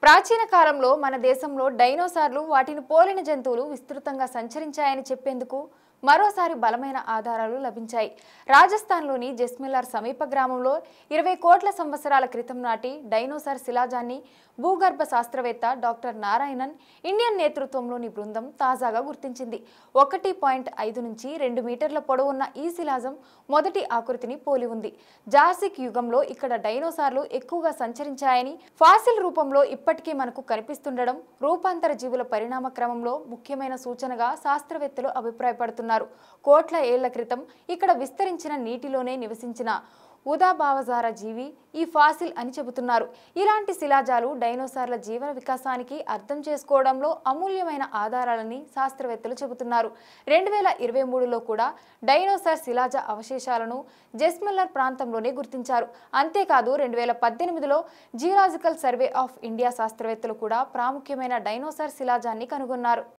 ప్రాచీన కాలంలో మన దేశంలో డైనోసార్లు వాటిని పోలిన జంతువులు విస్తృతంగా సంచరించాయని చెప్పేందుకు మరోసారి బలమైన ఆధారాలు లభించాయి. రాజస్థాన్లోని జెస్మిలార్ సమీప గ్రామంలో 20 కోట్ల సంవత్సరాల క్రితం నాటి డైనోసార్ శిలాజాన్ని భూగర్భ శాస్త్రవేత్త డాక్టర్ నారాయణన్ ఇండియన్ నేతృత్వంలోని బృందం తాజాగా గుర్తించింది. 1.5 నుంచి 2 మీటర్ల పొడవున్న ఈ శిలాజం మొదటి ఆకృతిని పోలి ఉంది. జార్సిక్ యుగంలో ఇక్కడ డైనోసార్లు ఎక్కువగా సంచరించాయని, ఫాసిల్ రూపంలో ఇప్పటికీ మనకు కనిపిస్తుండడం రూపాంతర జీవుల పరిణామ క్రమంలో ముఖ్యమైన సూచనగా శాస్త్రవేత్తలు అభిప్రాయపడుతున్నారు. కోట్ల ఏళ్ల క్రితం ఇక్కడ విస్తరించిన నీటిలోనే నివసించిన ఉదాభావజార జీవి ఈ ఫాసిల్ అని చెబుతున్నారు. ఇలాంటి శిలాజాలు డైనోసార్ల జీవన వికాసానికి అర్థం చేసుకోవడంలో అమూల్యమైన ఆధారాలని శాస్త్రవేత్తలు చెబుతున్నారు. 2023లో కూడా డైనోసార్ శిలాజ అవశేషాలను జెస్మిలార్ ప్రాంతంలోనే గుర్తించారు. అంతేకాదు 2018లో జియోలాజికల్ సర్వే ఆఫ్ ఇండియా శాస్త్రవేత్తలు కూడా ప్రాముఖ్యమైన డైనోసార్ శిలాజాన్ని కనుగొన్నారు.